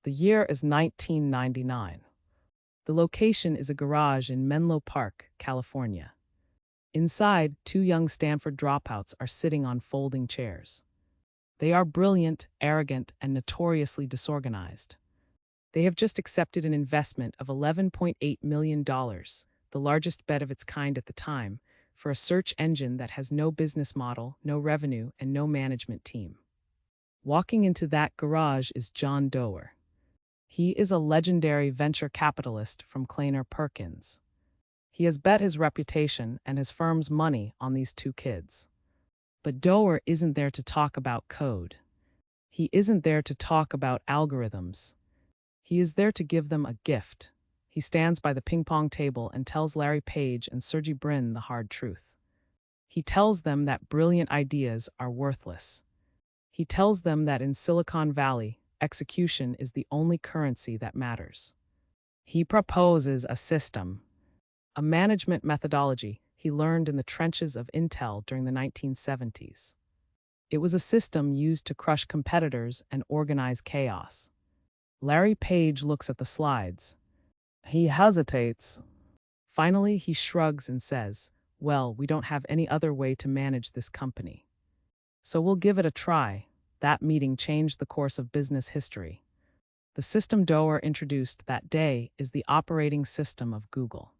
The year is 1999. The location is a garage in Menlo Park, California. Inside, two young Stanford dropouts are sitting on folding chairs. They are brilliant, arrogant, and notoriously disorganized. They have just accepted an investment of $11.8 million, the largest bet of its kind at the time, for a search engine that has no business model, no revenue, and no management team. Walking into that garage is John Doerr. He is a legendary venture capitalist from Kleiner Perkins. He has bet his reputation and his firm's money on these two kids. But Doerr isn't there to talk about code. He isn't there to talk about algorithms. He is there to give them a gift. He stands by the ping-pong table and tells Larry Page and Sergey Brin the hard truth. He tells them that brilliant ideas are worthless. He tells them that in Silicon Valley, execution is the only currency that matters. He proposes a system, a management methodology he learned in the trenches of Intel during the 1970s. It was a system used to crush competitors and organize chaos. Larry Page looks at the slides. He hesitates. Finally, he shrugs and says, "Well, we don't have any other way to manage this company. So we'll give it a try." That meeting changed the course of business history. The system Doerr introduced that day is the operating system of Google.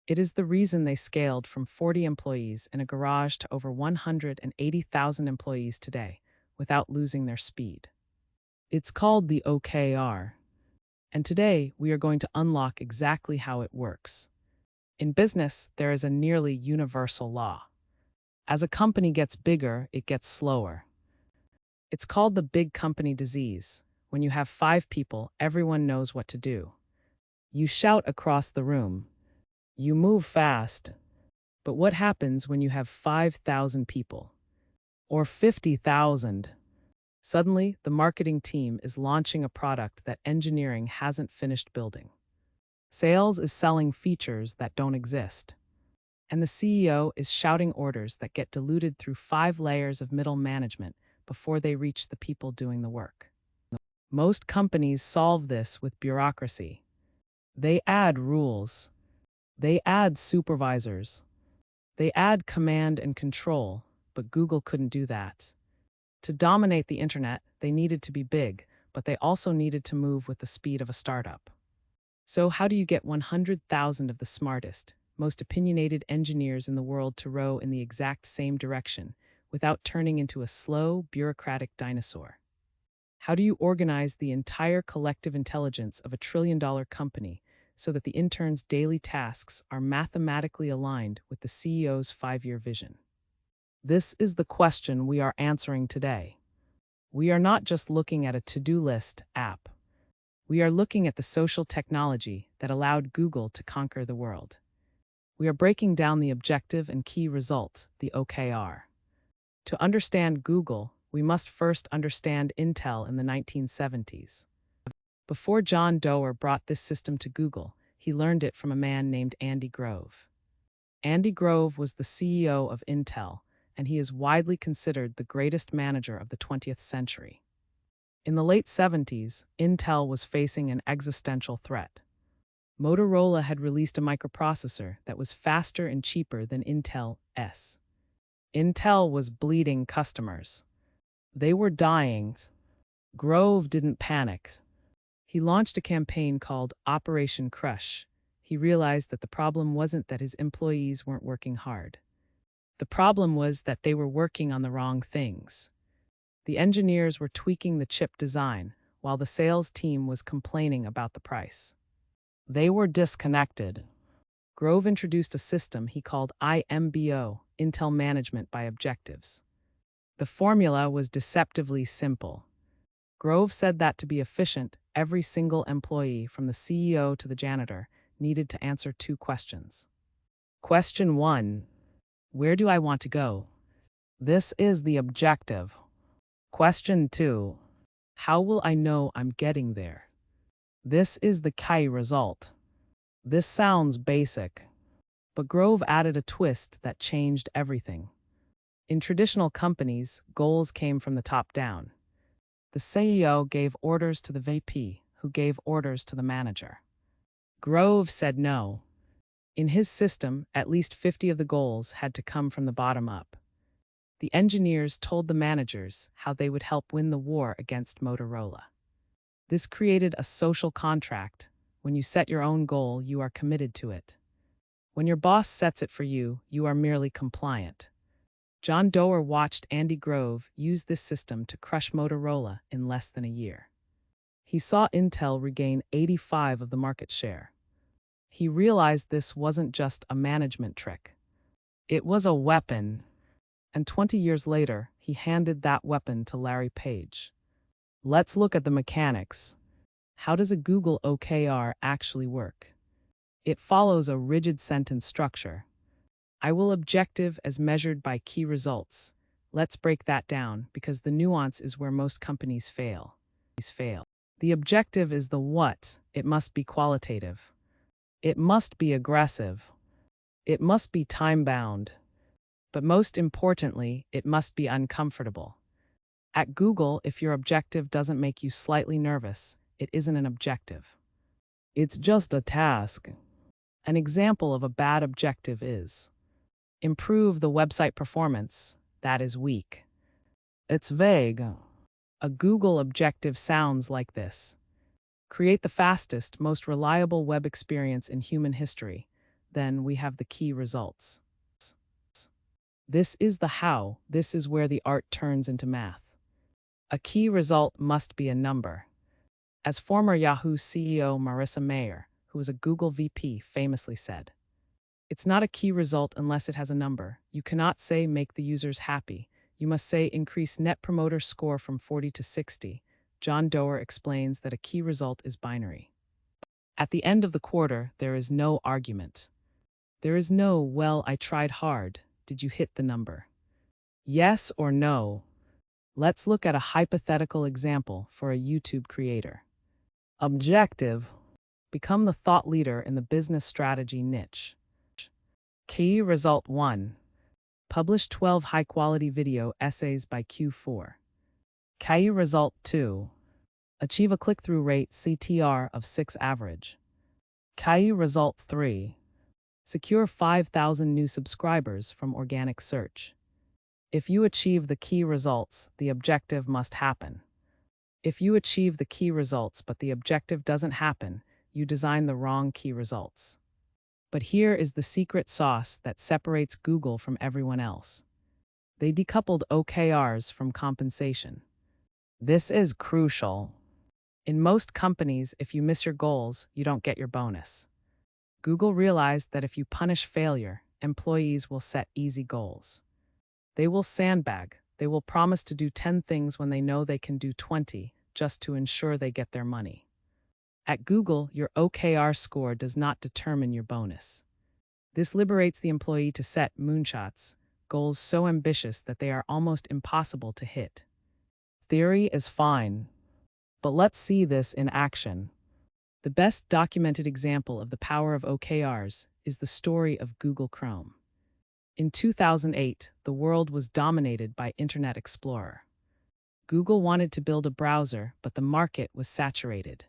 It is the reason they scaled from 40 employees in a garage to over 180,000 employees today, without losing their speed. It's called the OKR. And today, we are going to unlock exactly how it works. In business, there is a nearly universal law. As a company gets bigger, it gets slower. It's called the big company disease. When you have 5 people, everyone knows what to do. You shout across the room. You move fast. But what happens when you have 5,000 people? Or 50,000? Suddenly, the marketing team is launching a product that engineering hasn't finished building. Sales is selling features that don't exist. And the CEO is shouting orders that get diluted through 5 layers of middle management before they reach the people doing the work. Most companies solve this with bureaucracy. They add rules. They add supervisors. They add command and control, but Google couldn't do that. To dominate the internet, they needed to be big, but they also needed to move with the speed of a startup. So how do you get 100,000 of the smartest, most opinionated engineers in the world to row in the exact same direction, without turning into a slow, bureaucratic dinosaur? How do you organize the entire collective intelligence of a trillion-dollar company so that the intern's daily tasks are mathematically aligned with the CEO's 5-year vision? This is the question we are answering today. We are not just looking at a to-do list app. We are looking at the social technology that allowed Google to conquer the world. We are breaking down the objective and key result, the OKR. To understand Google, we must first understand Intel in the 1970s. Before John Doerr brought this system to Google, he learned it from a man named Andy Grove. Andy Grove was the CEO of Intel, and he is widely considered the greatest manager of the 20th century. In the late 70s, Intel was facing an existential threat. Motorola had released a microprocessor that was faster and cheaper than Intel's. Intel was bleeding customers. They were dying. Grove didn't panic. He launched a campaign called Operation Crush. He realized that the problem wasn't that his employees weren't working hard. The problem was that they were working on the wrong things. The engineers were tweaking the chip design, while the sales team was complaining about the price. They were disconnected. Grove introduced a system he called IMBO, Intel Management by Objectives. The formula was deceptively simple. Grove said that to be efficient, every single employee, from the CEO to the janitor, needed to answer 2 questions. Question 1. Where do I want to go? This is the objective. Question 2. How will I know I'm getting there? This is the key result. This sounds basic, but Grove added a twist that changed everything. In traditional companies, goals came from the top down. The CEO gave orders to the VP, who gave orders to the manager. Grove said no. In his system, at least 50 of the goals had to come from the bottom up. The engineers told the managers how they would help win the war against Motorola. This created a social contract. When you set your own goal, you are committed to it. When your boss sets it for you, you are merely compliant. John Doerr watched Andy Grove use this system to crush Motorola in less than a year. He saw Intel regain 85% of the market share. He realized this wasn't just a management trick. It was a weapon. And 20 years later, he handed that weapon to Larry Page. Let's look at the mechanics. How does a Google OKR actually work? It follows a rigid sentence structure. I will objective as measured by key results. Let's break that down because the nuance is where most companies fail. The objective is the what. It must be qualitative. It must be aggressive. It must be time-bound. But most importantly, it must be uncomfortable. At Google, if your objective doesn't make you slightly nervous, it isn't an objective. It's just a task. An example of a bad objective is improve the website performance. That is weak. It's vague. A Google objective sounds like this. Create the fastest, most reliable web experience in human history. Then we have the key results. This is the how. This is where the art turns into math. A key result must be a number. As former Yahoo CEO Marissa Mayer, who was a Google VP, famously said, "It's not a key result unless it has a number. You cannot say make the users happy. You must say increase Net Promoter Score from 40 to 60. John Doerr explains that a key result is binary. At the end of the quarter, there is no argument. There is no, well, I tried hard. Did you hit the number? Yes or no? Let's look at a hypothetical example for a YouTube creator. Objective. Become the thought leader in the business strategy niche. Key result 1. Publish 12 high-quality video essays by Q4. Key result 2. Achieve a click-through rate CTR of 6 average. Key result 3. Secure 5,000 new subscribers from organic search. If you achieve the key results, the objective must happen. If you achieve the key results but the objective doesn't happen, you design the wrong key results. But here is the secret sauce that separates Google from everyone else. They decoupled OKRs from compensation. This is crucial. In most companies, if you miss your goals, you don't get your bonus. Google realized that if you punish failure, employees will set easy goals. They will sandbag. They will promise to do 10 things when they know they can do 20, just to ensure they get their money. At Google, your OKR score does not determine your bonus. This liberates the employee to set moonshots, goals so ambitious that they are almost impossible to hit. Theory is fine, but let's see this in action. The best documented example of the power of OKRs is the story of Google Chrome. In 2008, the world was dominated by Internet Explorer. Google wanted to build a browser, but the market was saturated.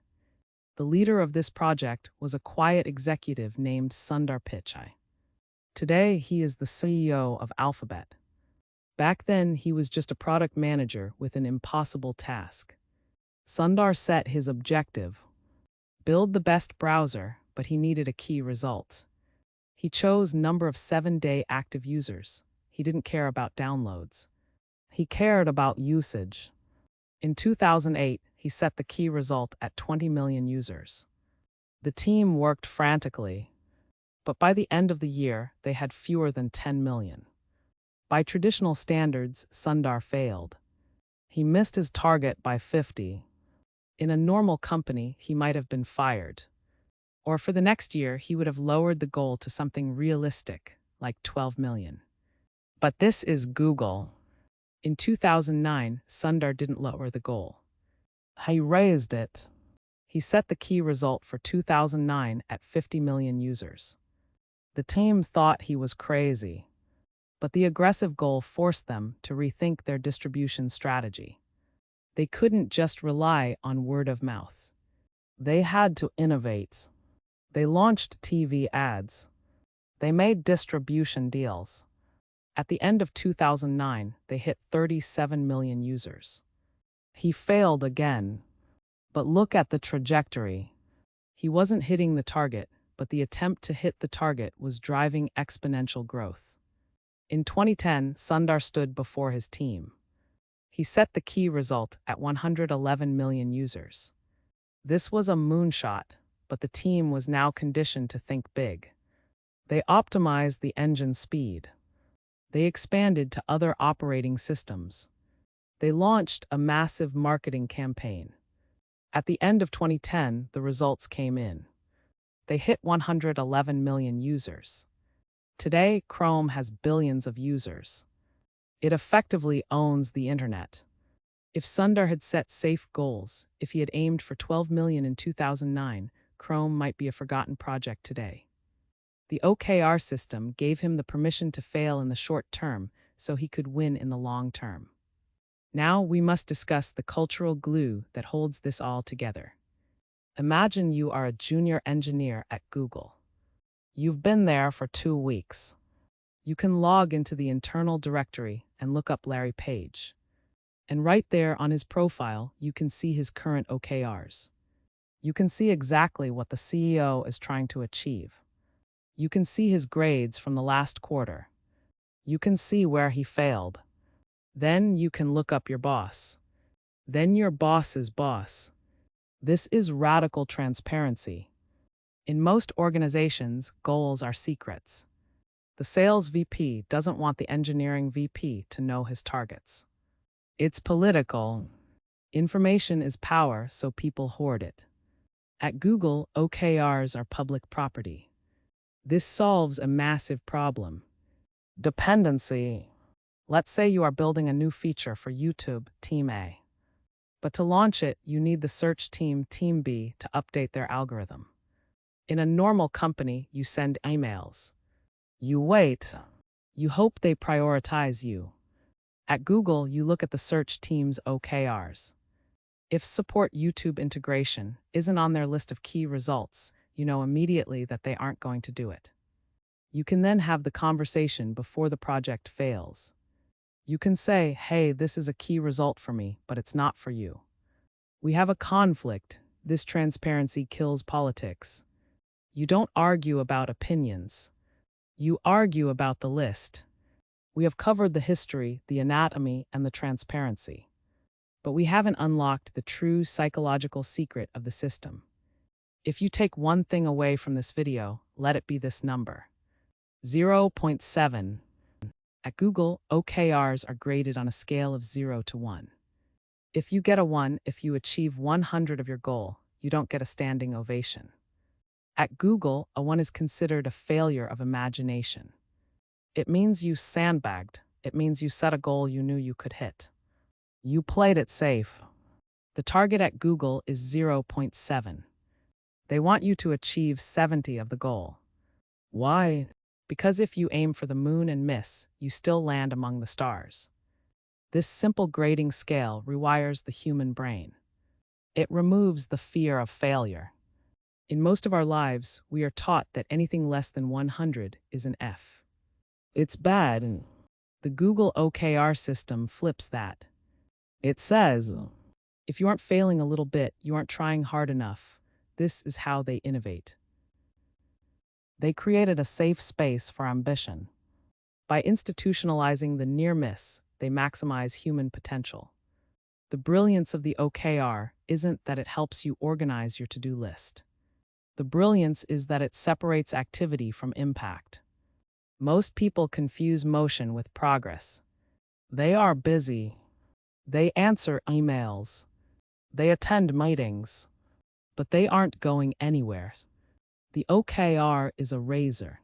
The leader of this project was a quiet executive named Sundar Pichai. Today, he is the CEO of Alphabet. Back then, he was just a product manager with an impossible task. Sundar set his objective: build the best browser, but he needed a key result. He chose number of 7-day active users. He didn't care about downloads. He cared about usage. In 2008, he set the key result at 20 million users. The team worked frantically, but by the end of the year, they had fewer than 10 million. By traditional standards, Sundar failed. He missed his target by 50. In a normal company, he might have been fired. Or for the next year, he would have lowered the goal to something realistic, like 12 million. But this is Google. In 2009, Sundar didn't lower the goal. He raised it. He set the key result for 2009 at 50 million users. The team thought he was crazy, but the aggressive goal forced them to rethink their distribution strategy. They couldn't just rely on word of mouth. They had to innovate. They launched TV ads. They made distribution deals. At the end of 2009, they hit 37 million users. He failed again. But look at the trajectory. He wasn't hitting the target, but the attempt to hit the target was driving exponential growth. In 2010, Sundar stood before his team. He set the key result at 111 million users. This was a moonshot, but the team was now conditioned to think big. They optimized the engine speed. They expanded to other operating systems. They launched a massive marketing campaign. At the end of 2010, the results came in. They hit 111 million users. Today, Chrome has billions of users. It effectively owns the internet. If Sundar had set safe goals, if he had aimed for 12 million in 2009, Chrome might be a forgotten project today. The OKR system gave him the permission to fail in the short term so he could win in the long term. Now we must discuss the cultural glue that holds this all together. Imagine you are a junior engineer at Google. You've been there for 2 weeks. You can log into the internal directory and look up Larry Page. And right there on his profile, you can see his current OKRs. You can see exactly what the CEO is trying to achieve. You can see his grades from the last quarter. You can see where he failed. Then you can look up your boss. Then your boss's boss. This is radical transparency. In most organizations, goals are secrets. The sales VP doesn't want the engineering VP to know his targets. It's political. Information is power, so people hoard it. At Google, OKRs are public property. This solves a massive problem. Dependency. Let's say you are building a new feature for YouTube, Team A. But to launch it, you need the search team, Team B, to update their algorithm. In a normal company, you send emails. You wait. You hope they prioritize you. At Google, you look at the search team's OKRs. If support YouTube integration isn't on their list of key results, you know immediately that they aren't going to do it. You can then have the conversation before the project fails. You can say, hey, this is a key result for me, but it's not for you. We have a conflict. This transparency kills politics. You don't argue about opinions. You argue about the list. We have covered the history, the anatomy, and the transparency. But we haven't unlocked the true psychological secret of the system. If you take one thing away from this video, let it be this number. 0.7. At Google, OKRs are graded on a scale of 0 to 1. If you get a 1, if you achieve 100 of your goal, you don't get a standing ovation. At Google, a 1 is considered a failure of imagination. It means you sandbagged. It means you set a goal you knew you could hit. You played it safe. The target at Google is 0.7. They want you to achieve 70 of the goal. Why? Because if you aim for the moon and miss, you still land among the stars. This simple grading scale rewires the human brain. It removes the fear of failure. In most of our lives, we are taught that anything less than 100 is an F. It's bad, and the Google OKR system flips that. It says, if you aren't failing a little bit, you aren't trying hard enough. This is how they innovate. They created a safe space for ambition. By institutionalizing the near miss, they maximize human potential. The brilliance of the OKR isn't that it helps you organize your to-do list. The brilliance is that it separates activity from impact. Most people confuse motion with progress. They are busy. They answer emails. They attend meetings. But they aren't going anywhere. The OKR is a razor.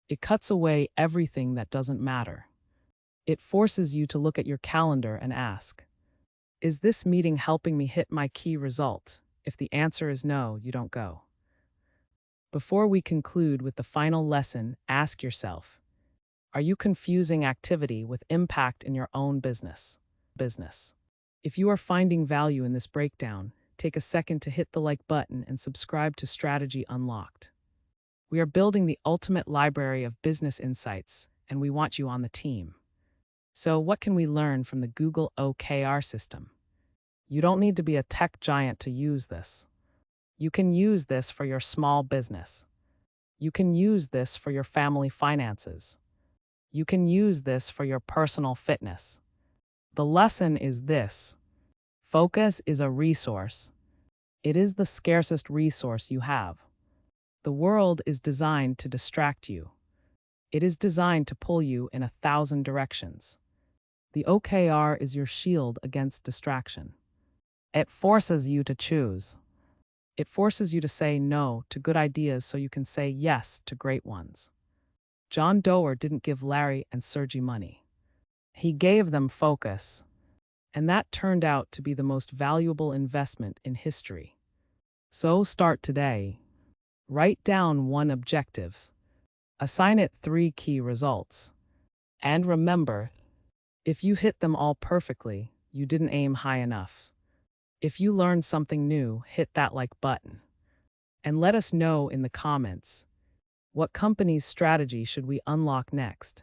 It cuts away everything that doesn't matter. It forces you to look at your calendar and ask, is this meeting helping me hit my key result? If the answer is no, you don't go. Before we conclude with the final lesson, ask yourself, are you confusing activity with impact in your own business? If you are finding value in this breakdown, take a second to hit the like button and subscribe to Strategy Unlocked. We are building the ultimate library of business insights, and we want you on the team. So, what can we learn from the Google OKR system? You don't need to be a tech giant to use this. You can use this for your small business. You can use this for your family finances. You can use this for your personal fitness. The lesson is this: focus is a resource. It is the scarcest resource you have. The world is designed to distract you. It is designed to pull you in 1,000 directions. The OKR is your shield against distraction. It forces you to choose. It forces you to say no to good ideas so you can say yes to great ones. John Doerr didn't give Larry and Sergey money. He gave them focus, and that turned out to be the most valuable investment in history. So start today. Write down one objective. Assign it 3 key results. And remember, if you hit them all perfectly, you didn't aim high enough. If you learned something new, hit that like button. And let us know in the comments, what company's strategy should we unlock next?